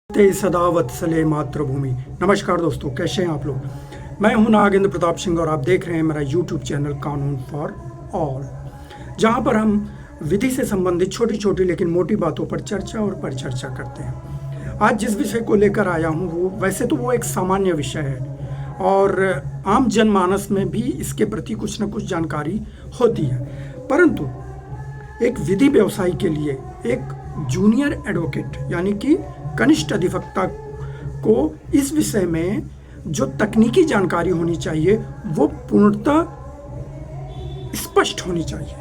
ते सदा वत्सले मातृभूमि। नमस्कार दोस्तों, कैसे हैं आप लोग। मैं हूं नागेंद्र प्रताप सिंह और आप देख रहे हैं मेरा यूट्यूब चैनल कानून फॉर ऑल, जहां पर हम विधि से संबंधित छोटी छोटी लेकिन मोटी बातों पर चर्चा और परिचर्चा करते हैं। आज जिस विषय को लेकर आया हूं वो वैसे तो वो एक सामान्य विषय है और आम जनमानस में भी इसके प्रति कुछ न कुछ जानकारी होती है, परंतु एक विधि व्यवसायी के लिए एक जूनियर एडवोकेट यानी कि कनिष्ठ अधिवक्ता को इस विषय में जो तकनीकी जानकारी होनी चाहिए वो पूर्णतः स्पष्ट होनी चाहिए।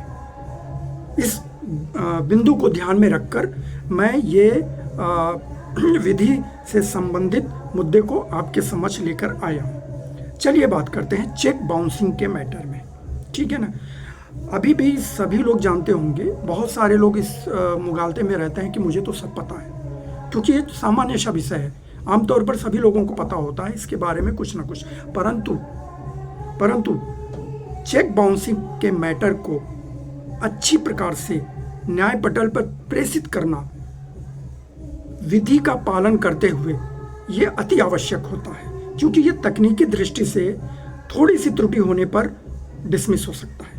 इस बिंदु को ध्यान में रखकर मैं ये विधि से संबंधित मुद्दे को आपके समक्ष लेकर आया हूँ। चलिए बात करते हैं चेक बाउंसिंग के मैटर में, ठीक है ना। अभी भी सभी लोग जानते होंगे, बहुत सारे लोग इस मुगालते में रहते हैं कि मुझे तो सब पता है, क्योंकि ये सामान्य सा विषय है। आमतौर पर सभी लोगों को पता होता है इसके बारे में कुछ ना कुछ, परंतु चेक बाउंसिंग के मैटर को अच्छी प्रकार से न्याय पटल पर प्रेषित करना विधि का पालन करते हुए ये अति आवश्यक होता है, क्योंकि ये तकनीकी दृष्टि से थोड़ी सी त्रुटि होने पर डिसमिस हो सकता है।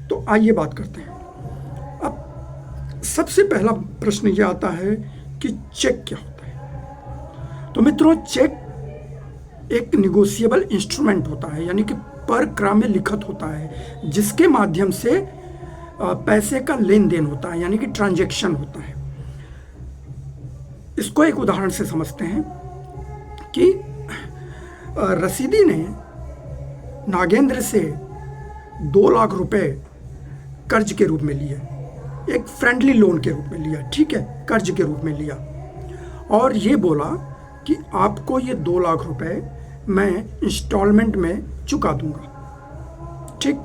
तो आइए बात करते हैं। अब सबसे पहला प्रश्न ये आता है कि चेक क्या होता है। तो मित्रों, चेक एक निगोशिएबल इंस्ट्रूमेंट होता है, यानी कि पर क्रम में लिखित होता है, जिसके माध्यम से पैसे का लेन देन होता है, यानी कि ट्रांजैक्शन होता है। इसको एक उदाहरण से समझते हैं कि रसीदी ने नागेंद्र से 2 लाख रुपए कर्ज के रूप में लिए, एक फ्रेंडली लोन के रूप में लिया, ठीक है, कर्ज के रूप में लिया, और ये बोला कि आपको ये 2 लाख रुपए मैं इंस्टॉलमेंट में चुका दूंगा। ठीक,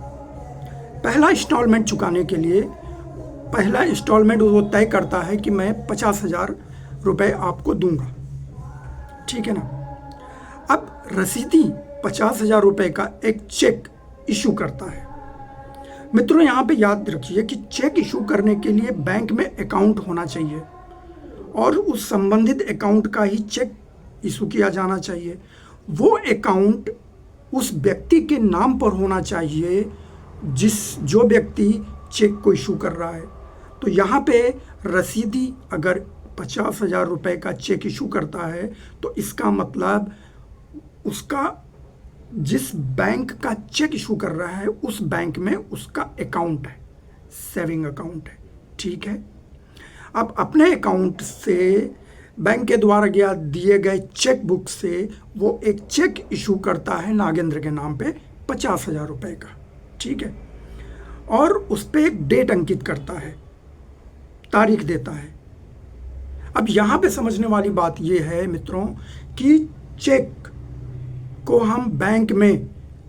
पहला इंस्टॉलमेंट चुकाने के लिए पहला इंस्टॉलमेंट वो तय करता है कि मैं 50,000 रुपए आपको दूंगा, ठीक है ना। अब रसीदी 50,000 रुपए का एक चेक इशू करता है। मित्रों, यहाँ पे याद रखिए कि चेक इशू करने के लिए बैंक में अकाउंट होना चाहिए और उस संबंधित अकाउंट का ही चेक इशू किया जाना चाहिए। वो अकाउंट उस व्यक्ति के नाम पर होना चाहिए जो व्यक्ति चेक को इशू कर रहा है। तो यहाँ पे रसीदी अगर 50,000 रुपए का चेक इशू करता है तो इसका मतलब उसका जिस बैंक का चेक इशू कर रहा है उस बैंक में उसका अकाउंट है, सेविंग अकाउंट है, ठीक है। अब अपने अकाउंट से बैंक के द्वारा दिए गए चेक बुक से वो एक चेक इशू करता है नागेंद्र के नाम पे 50,000 रुपए का, ठीक है, और उस पर एक डेट अंकित करता है, तारीख देता है। अब यहाँ पे समझने वाली बात ये है मित्रों कि चेक को हम बैंक में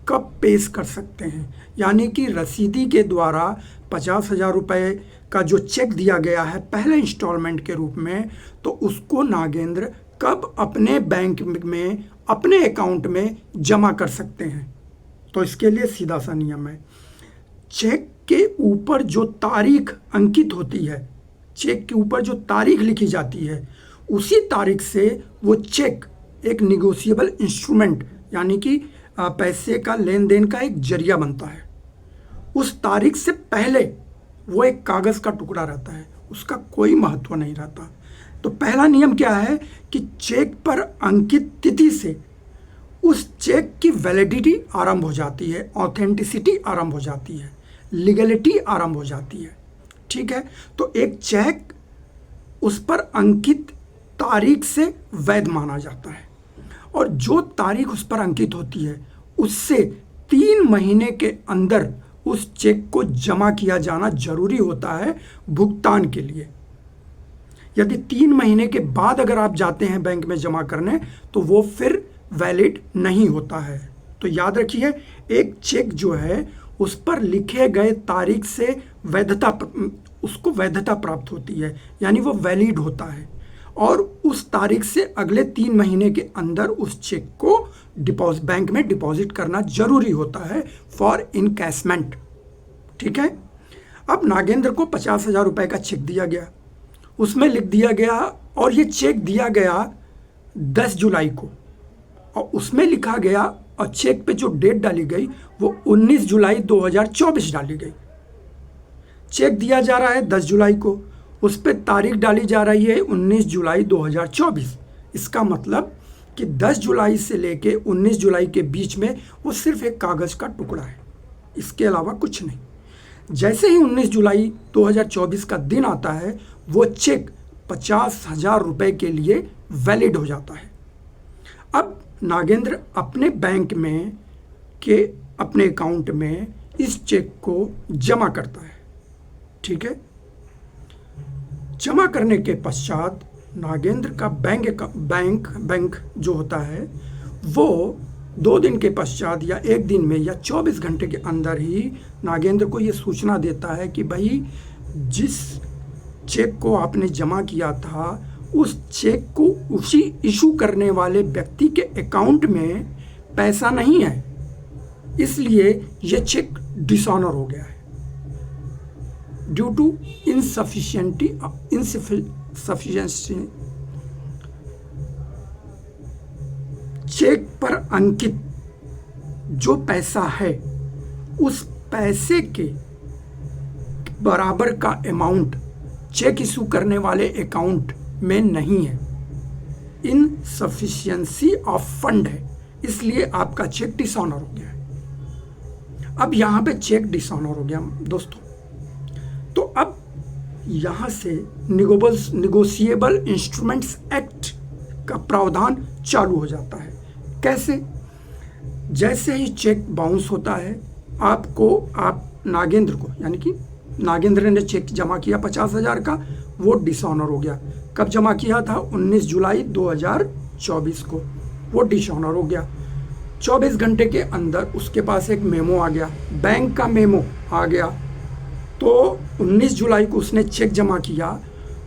कब पेश कर सकते हैं, यानी कि रसीदी के द्वारा 50,000 रुपए का जो चेक दिया गया है पहले इंस्टॉलमेंट के रूप में, तो उसको नागेंद्र कब अपने बैंक में अपने अकाउंट में जमा कर सकते हैं। तो इसके लिए सीधा सा नियम है, चेक के ऊपर जो तारीख अंकित होती है, चेक के ऊपर जो तारीख लिखी जाती है, उसी तारीख से वो चेक एक निगोशिएबल इंस्ट्रूमेंट यानी कि पैसे का लेन देन का एक जरिया बनता है। उस तारीख से पहले वो एक कागज़ का टुकड़ा रहता है, उसका कोई महत्व नहीं रहता। तो पहला नियम क्या है कि चेक पर अंकित तिथि से उस चेक की वैलिडिटी आरंभ हो जाती है, ऑथेंटिसिटी आरंभ हो जाती है, लीगलिटी आरंभ हो जाती है, ठीक है। तो एक चेक उस पर अंकित तारीख से वैध माना जाता है, और जो तारीख उस पर अंकित होती है उससे 3 महीने के अंदर उस चेक को जमा किया जाना जरूरी होता है भुगतान के लिए। यदि 3 महीने के बाद अगर आप जाते हैं बैंक में जमा करने तो वो फिर वैलिड नहीं होता है। तो याद रखिए, एक चेक जो है उस पर लिखे गए तारीख से उसको वैधता प्राप्त होती है, यानी वो वैलिड होता है, और उस तारीख से अगले 3 महीने के अंदर उस चेक को बैंक में डिपॉजिट करना जरूरी होता है फॉर इनकैशमेंट, ठीक है। अब नागेंद्र को 50,000 रुपए का चेक दिया गया, उसमें लिख दिया गया, और ये चेक दिया गया 10 जुलाई को, और उसमें लिखा गया, और चेक पे जो डेट डाली गई वो 19 जुलाई 2024 डाली गई। चेक दिया जा रहा है 10 जुलाई को, उस पर तारीख डाली जा रही है 19 जुलाई 2024। इसका मतलब कि 10 जुलाई से लेके 19 जुलाई के बीच में वो सिर्फ एक कागज़ का टुकड़ा है, इसके अलावा कुछ नहीं। जैसे ही 19 जुलाई 2024 का दिन आता है, वो चेक 50,000 रुपये के लिए वैलिड हो जाता है। अब नागेंद्र अपने बैंक में के अपने अकाउंट में इस चेक को जमा करता है, ठीक है। जमा करने के पश्चात नागेंद्र का बैंक जो होता है वो 2 दिन के पश्चात या 1 दिन में या 24 घंटे के अंदर ही नागेंद्र को ये सूचना देता है कि भाई जिस चेक को आपने जमा किया था उस चेक को उसी इशू करने वाले व्यक्ति के अकाउंट में पैसा नहीं है, इसलिए ये चेक डिसऑनर हो गया है ड्यू टू इनसफिशिएंसी चेक पर अंकित जो पैसा है उस पैसे के बराबर का अमाउंट चेक इशू करने वाले अकाउंट में नहीं है, इनसफिशिएंसी ऑफ फंड है, इसलिए आपका चेक डिसऑनर हो गया है। अब यहाँ पे चेक डिसऑनर हो गया दोस्तों, तो अब यहाँ से निगोशिएबल इंस्ट्रूमेंट्स एक्ट का प्रावधान चालू हो जाता है। कैसे? जैसे ही चेक बाउंस होता है, आप नागेंद्र को, यानी कि नागेंद्र ने चेक जमा किया 50,000 का, वो डिसऑनर हो गया। कब जमा किया था? 19 जुलाई 2024 को, वो डिसऑनर हो गया। 24 घंटे के अंदर उसके पास एक मेमो आ गया, बैंक का मेमो आ गया। तो 19 जुलाई को उसने चेक जमा किया,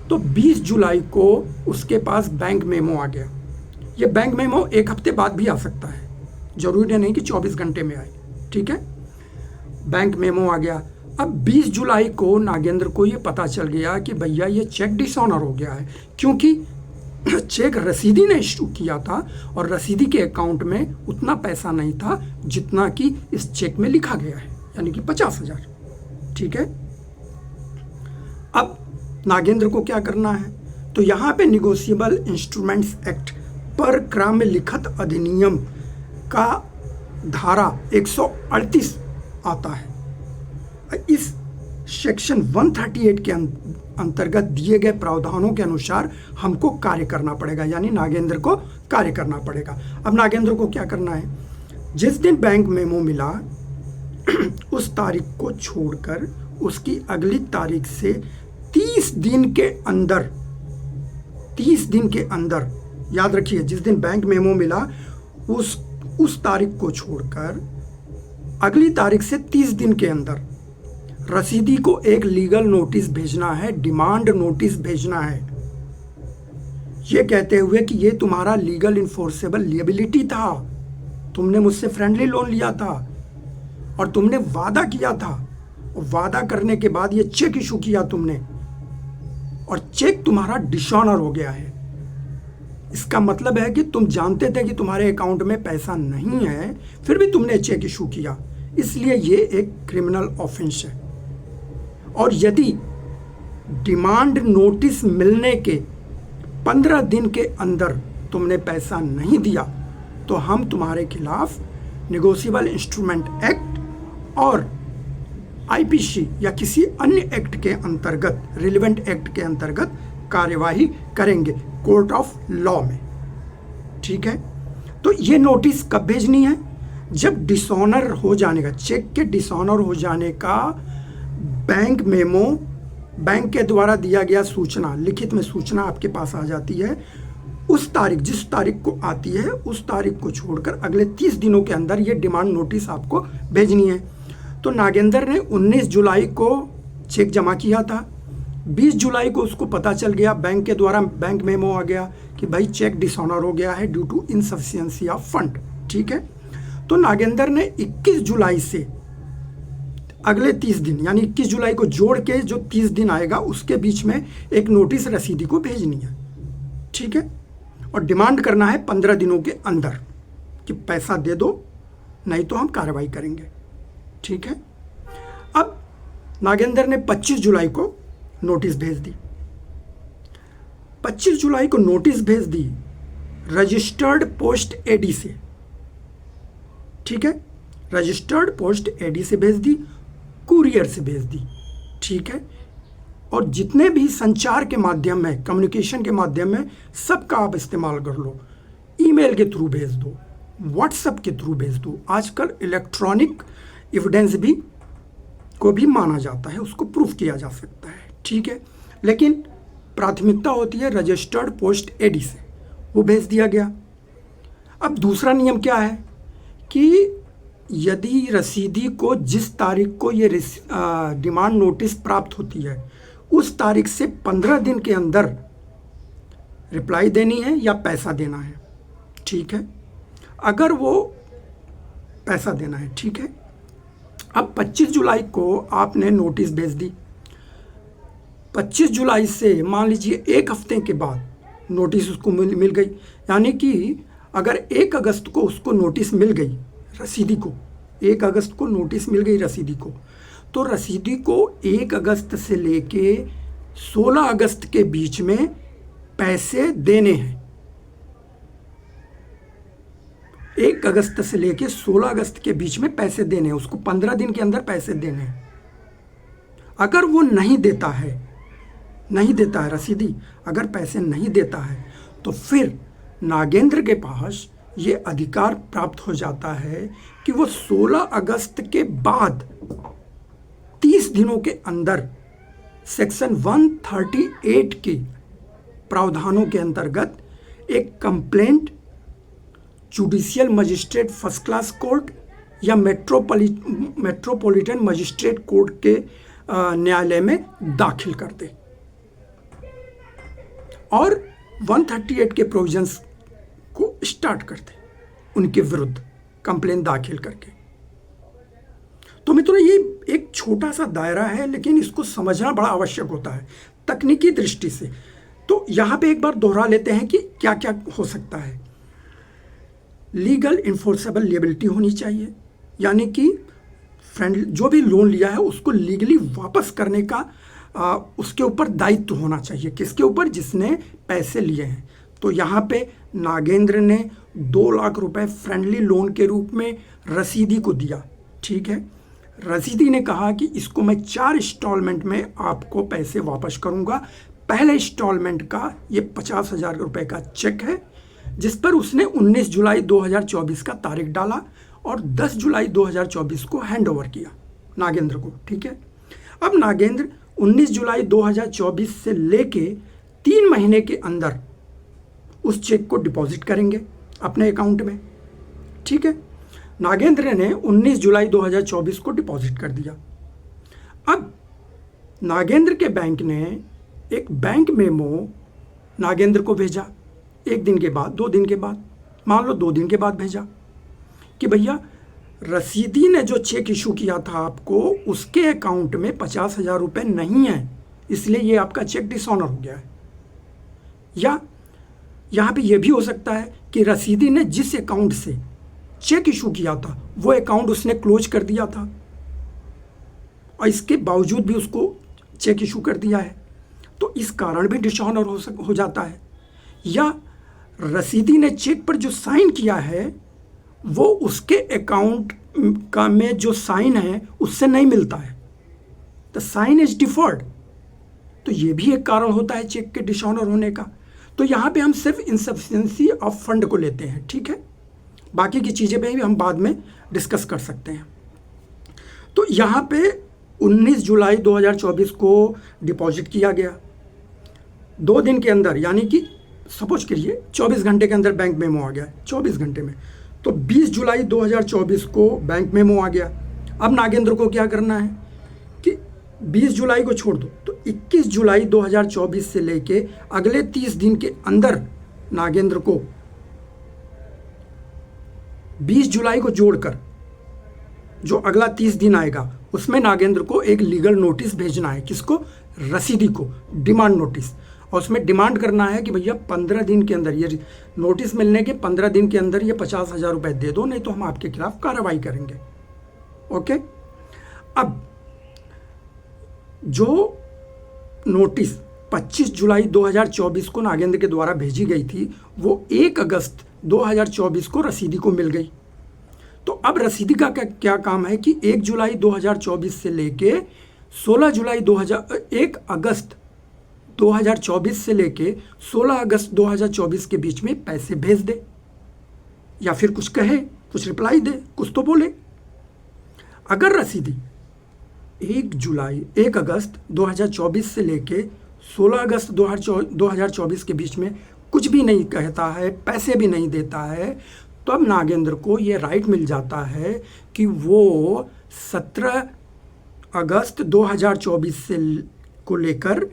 तो 20 जुलाई को उसके पास बैंक मेमो आ गया। ये बैंक मेमो 1 हफ्ते बाद भी आ सकता है, जरूरी नहीं कि 24 घंटे में आए, ठीक है। बैंक मेमो आ गया। अब 20 जुलाई को नागेंद्र को ये पता चल गया कि भैया ये चेक डिसऑनर हो गया है, क्योंकि चेक रसीदी ने इशू किया था और रसीदी के अकाउंट में उतना पैसा नहीं था जितना कि इस चेक में लिखा गया है, यानी कि 50,000, ठीक है। अब नागेंद्र को क्या करना है? तो यहाँ पे निगोशिएबल इंस्ट्रूमेंट्स एक्ट पर क्रम लिखित अधिनियम का धारा 138 आता है। इस सेक्शन 138 के अंतर्गत दिए गए प्रावधानों के अनुसार हमको कार्य करना पड़ेगा, यानी नागेंद्र को कार्य करना पड़ेगा। अब नागेंद्र को क्या करना है? जिस दिन बैंक मेमो मिला उस तारीख को छोड़कर उसकी अगली तारीख से 30 दिन के अंदर, याद रखिए, जिस दिन बैंक मेमो मिला उस तारीख को छोड़कर अगली तारीख से 30 दिन के अंदर रसीदी को एक लीगल नोटिस भेजना है, डिमांड नोटिस भेजना है, ये कहते हुए कि ये तुम्हारा लीगल इन्फोर्सेबल लिएबिलिटी था, तुमने मुझसे फ्रेंडली लोन लिया था और तुमने वादा किया था, और वादा करने के बाद ये चेक इशू किया तुमने, और चेक तुम्हारा डिसऑनर हो गया है। इसका मतलब है कि तुम जानते थे कि तुम्हारे अकाउंट में पैसा नहीं है, फिर भी तुमने चेक इशू किया, इसलिए ये एक क्रिमिनल ऑफेंस है। और यदि डिमांड नोटिस मिलने के 15 दिन के अंदर तुमने पैसा नहीं दिया तो हम तुम्हारे खिलाफ निगोशिएबल इंस्ट्रूमेंट एक्ट और आईपीसी या किसी अन्य एक्ट के अंतर्गत, रिलेवेंट एक्ट के अंतर्गत कार्यवाही करेंगे कोर्ट ऑफ लॉ में, ठीक है। तो ये नोटिस कब भेजनी है? जब डिसऑनर हो जाने का, चेक के डिसऑनर हो जाने का बैंक मेमो, बैंक के द्वारा दिया गया सूचना, लिखित में सूचना आपके पास आ जाती है, उस तारीख, जिस तारीख को आती है उस तारीख को छोड़कर अगले 30 दिनों के अंदर ये डिमांड नोटिस आपको भेजनी है। तो नागेंद्र ने 19 जुलाई को चेक जमा किया था, 20 जुलाई को उसको पता चल गया, बैंक के द्वारा बैंक मेमो आ गया कि भाई चेक डिसऑनर हो गया है due to insufficiency of fund, ठीक है। तो नागेंद्र ने 21 जुलाई से अगले 30 दिन, यानी 21 जुलाई को जोड़ के जो 30 दिन आएगा उसके बीच में एक नोटिस रसीदी को भेजनी है, ठीक है। और डिमांड करना है 15 दिनों के अंदर कि पैसा दे दो, नहीं तो हम कार्रवाई करेंगे। ठीक है। अब नागेंद्र ने 25 जुलाई को नोटिस भेज दी। 25 जुलाई को नोटिस भेज दी रजिस्टर्ड पोस्ट एडी से। ठीक है, रजिस्टर्ड पोस्ट एडी से भेज दी, कुरियर से भेज दी। ठीक है, और जितने भी संचार के माध्यम है, कम्युनिकेशन के माध्यम है, सबका आप इस्तेमाल कर लो। ईमेल के थ्रू भेज दो, व्हाट्सएप के थ्रू भेज दो। आजकल इलेक्ट्रॉनिक एविडेंस भी को भी माना जाता है, उसको प्रूफ किया जा सकता है। ठीक है, लेकिन प्राथमिकता होती है रजिस्टर्ड पोस्ट एडी से, वो भेज दिया गया। अब दूसरा नियम क्या है कि यदि रसीदी को जिस तारीख को ये डिमांड नोटिस प्राप्त होती है उस तारीख से 15 दिन के अंदर रिप्लाई देनी है या पैसा देना है। ठीक है, अगर वो पैसा देना है। ठीक है, अब 25 जुलाई को आपने नोटिस भेज दी। 25 जुलाई से मान लीजिए 1 हफ्ते के बाद नोटिस उसको मिल गई, यानी कि अगर 1 अगस्त को उसको नोटिस मिल गई रसीदी को, 1 अगस्त को नोटिस मिल गई रसीदी को, तो रसीदी को 1 अगस्त से लेके 16 अगस्त के बीच में पैसे देने हैं। 1 अगस्त से लेके 16 अगस्त के बीच में पैसे देने हैं, उसको 15 दिन के अंदर पैसे देने हैं। अगर वो नहीं देता है रसीदी, अगर पैसे नहीं देता है तो फिर नागेंद्र के पास ये अधिकार प्राप्त हो जाता है कि वो 16 अगस्त के बाद 30 दिनों के अंदर सेक्शन 138 के प्रावधानों के अंतर्गत एक complaint judicial magistrate first class court या मेट्रोपॉलिटन मजिस्ट्रेट कोर्ट के न्यायालय में दाखिल कर दे और 138 के प्रोविजंस को स्टार्ट कर दे उनके विरुद्ध कंप्लेंट दाखिल करके। तो मित्रों, ये एक छोटा सा दायरा है, लेकिन इसको समझना बड़ा आवश्यक होता है तकनीकी दृष्टि से। तो यहाँ पे एक बार दोहरा लेते हैं कि क्या क्या हो सकता है। लीगल इन्फोर्सेबल लिएबिलिटी होनी चाहिए, यानी कि फ्रेंड जो भी लोन लिया है उसको लीगली वापस करने का उसके ऊपर दायित्व होना चाहिए। किसके ऊपर? जिसने पैसे लिए हैं। तो यहाँ पे नागेंद्र ने 2 लाख रुपए फ्रेंडली लोन के रूप में रसीदी को दिया। ठीक है, रसीदी ने कहा कि इसको मैं 4 इंस्टॉलमेंट में आपको पैसे वापस करूंगा। पहले इंस्टॉलमेंट का ये 50,000 रुपए का चेक है, जिस पर उसने 19 जुलाई 2024 का तारीख डाला और 10 जुलाई 2024 को हैंडओवर किया नागेंद्र को। ठीक है, अब नागेंद्र 19 जुलाई 2024 से लेके 3 महीने के अंदर उस चेक को डिपॉजिट करेंगे अपने अकाउंट में। ठीक है, नागेंद्र ने 19 जुलाई 2024 को डिपॉजिट कर दिया। अब नागेंद्र के बैंक ने एक बैंक मेमो नागेंद्र को भेजा 1 दिन के बाद, 2 दिन के बाद, मान लो 2 दिन के बाद भेजा कि भैया रसीदी ने जो चेक इशू किया था आपको, उसके अकाउंट में 50,000 रुपये नहीं है, इसलिए ये आपका चेक डिसऑनर हो गया है। या यहाँ पे ये भी हो सकता है कि रसीदी ने जिस अकाउंट से चेक इशू किया था वो अकाउंट उसने क्लोज कर दिया था और इसके बावजूद भी उसको चेक इशू कर दिया है, तो इस कारण भी डिसऑनर हो जाता है। या रसीदी ने चेक पर जो साइन किया है वो उसके अकाउंट का में जो साइन है उससे नहीं मिलता है, द साइन इज डिफर्ड, तो ये भी एक कारण होता है चेक के डिसऑनर होने का। तो यहाँ पे हम सिर्फ इनसफिशिएंसी ऑफ फंड को लेते हैं। ठीक है, बाकी की चीज़ें भी हम बाद में डिस्कस कर सकते हैं। तो यहाँ पे 19 जुलाई 2024 को डिपॉजिट किया गया, 2 दिन के अंदर, यानी कि सपोज करिए 24 घंटे के अंदर बैंक मेमो आ गया, 24 घंटे में, तो 20 जुलाई 2024 को बैंक मेमो आ गया। अब नागेंद्र को क्या करना है कि 20 जुलाई को छोड़ दो, तो 21 जुलाई 2024 से लेके अगले 30 दिन के अंदर नागेंद्र को 20 जुलाई को जोड़कर जो अगला 30 दिन आएगा उसमें नागेंद्र को एक लीगल नोटिस भेजना है। किसको? रसीदी को, डिमांड नोटिस। और उसमें डिमांड करना है कि भैया 15 दिन के अंदर, ये नोटिस मिलने के 15 दिन के अंदर ये 50,000 रुपये दे दो, नहीं तो हम आपके खिलाफ कार्रवाई करेंगे। ओके, अब जो नोटिस 25 जुलाई 2024 को नागेंद्र के द्वारा भेजी गई थी, वो 1 अगस्त 2024 को रसीदी को मिल गई। तो अब रसीदी का क्या काम है कि 1 जुलाई 2024 से लेके 1 अगस्त 2024 से लेके 16 अगस्त 2024 के बीच में पैसे भेज दे, या फिर कुछ कहे, कुछ रिप्लाई दे, कुछ तो बोले। अगर रसीदी 1 अगस्त 2024 से लेके 16 अगस्त 2024 के बीच में कुछ भी नहीं कहता है, पैसे भी नहीं देता है, तो अब नागेंद्र को ये राइट मिल जाता है कि वो 17 अगस्त 2024 से को लेकर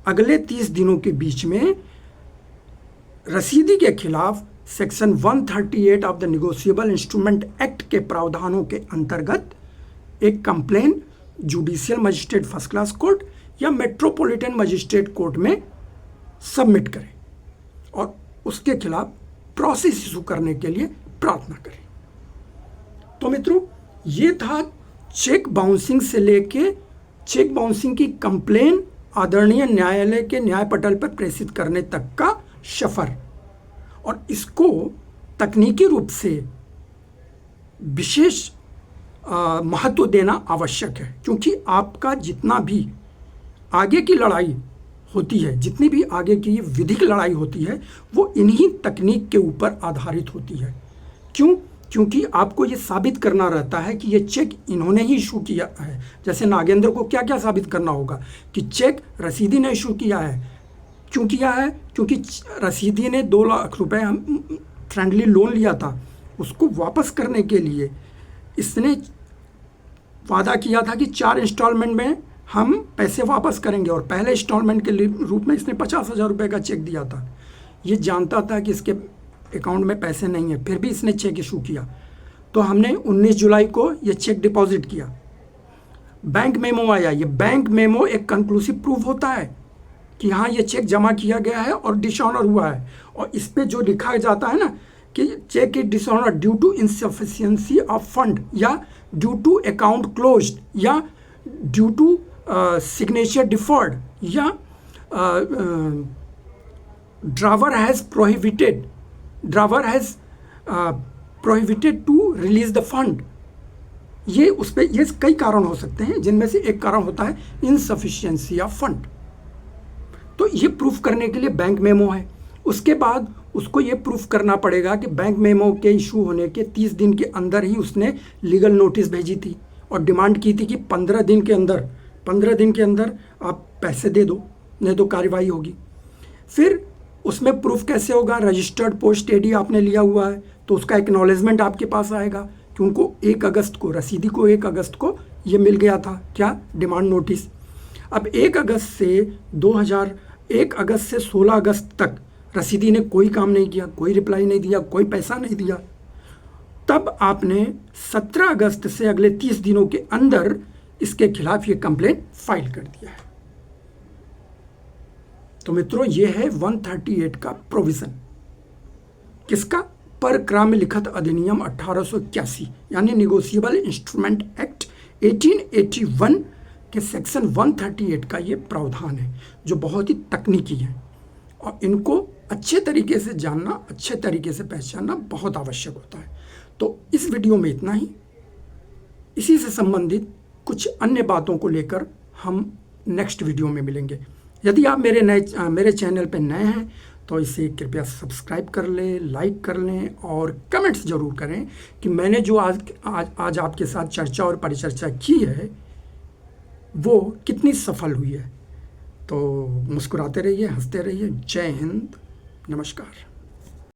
अगले 30 दिनों के बीच में रसीदी के खिलाफ section 138 of the negotiable instrument act के प्रावधानों के अंतर्गत एक complain judicial magistrate first class court या मेट्रोपॉलिटन मजिस्ट्रेट कोर्ट में सबमिट करें और उसके खिलाफ प्रोसेस इशू करने के लिए प्रार्थना करें। तो मित्रों, ये था चेक बाउंसिंग से लेके चेक बाउंसिंग की कंप्लेन आदरणीय न्यायालय के न्याय पटल पर प्रेषित करने तक का सफर, और इसको तकनीकी रूप से विशेष महत्व देना आवश्यक है, क्योंकि आपका जितना भी आगे की लड़ाई होती है, जितनी भी आगे की विधिक लड़ाई होती है, वो इन्हीं तकनीक के ऊपर आधारित होती है। क्यों? क्योंकि आपको ये साबित करना रहता है कि ये चेक इन्होंने ही इशू किया है। जैसे नागेंद्र को क्या क्या साबित करना होगा कि चेक रसीदी ने इशू किया है। क्यों किया है? क्योंकि रसीदी ने 2 लाख रुपए फ्रेंडली लोन लिया था, उसको वापस करने के लिए इसने वादा किया था कि 4 इंस्टॉलमेंट में हम पैसे वापस करेंगे, और पहले इंस्टॉलमेंट के रूप में इसने 50,000 रुपये का चेक दिया था। ये जानता था कि इसके अकाउंट में पैसे नहीं है, फिर भी इसने चेक इशू किया। तो हमने 19 जुलाई को ये चेक डिपॉजिट किया, बैंक मेमो आया। ये बैंक मेमो एक कंक्लूसिव प्रूफ होता है कि हाँ, ये चेक जमा किया गया है और डिसऑनर हुआ है। और इस पे जो लिखा जाता है ना कि cheque is dishonour due to insufficiency of fund, या ड्यू टू अकाउंट क्लोज्ड, या ड्यू टू सिग्नेचर डिफर्ड, या drawer has prohibited to release the fund. ये उस पर ये कई कारण हो सकते हैं, जिनमें से एक कारण होता है इनसफिशिएंसी ऑफ फंड। तो ये प्रूफ करने के लिए बैंक मेमो है। उसके बाद उसको ये प्रूफ करना पड़ेगा कि बैंक मेमो के इशू होने के 30 दिन के अंदर ही उसने लीगल नोटिस भेजी थी और डिमांड की थी कि 15 दिन के अंदर आप पैसे दे दो, नहीं तो कार्रवाई होगी। फिर उसमें प्रूफ कैसे होगा? रजिस्टर्ड पोस्ट एडी आपने लिया हुआ है, तो उसका एक्नॉलेजमेंट आपके पास आएगा कि उनको 1 अगस्त को, रसीदी को 1 अगस्त को ये मिल गया था, क्या? Demand notice. अब 1 अगस्त से 16 अगस्त तक रसीदी ने कोई काम नहीं किया, कोई रिप्लाई नहीं दिया, कोई पैसा नहीं दिया। तब आपने 17 अगस्त से अगले 30 दिनों के अंदर इसके खिलाफ ये कंप्लेंट फाइल कर दिया है। तो मित्रों, ये है 138 का प्रोविजन। किसका? परक्राम्य लिखित अधिनियम 1881 यानी निगोशिएबल इंस्ट्रूमेंट एक्ट 1881 के सेक्शन 138 का ये प्रावधान है, जो बहुत ही तकनीकी है, और इनको अच्छे तरीके से जानना, अच्छे तरीके से पहचानना बहुत आवश्यक होता है। तो इस वीडियो में इतना ही। इसी से संबंधित कुछ अन्य बातों को लेकर हम नेक्स्ट वीडियो में मिलेंगे। यदि आप मेरे चैनल पर नए हैं तो इसे कृपया सब्सक्राइब कर लें, लाइक कर लें और कमेंट्स ज़रूर करें कि मैंने जो आज आपके साथ चर्चा और परिचर्चा की है वो कितनी सफल हुई है। तो मुस्कुराते रहिए, हंसते रहिए। जय हिंद, नमस्कार।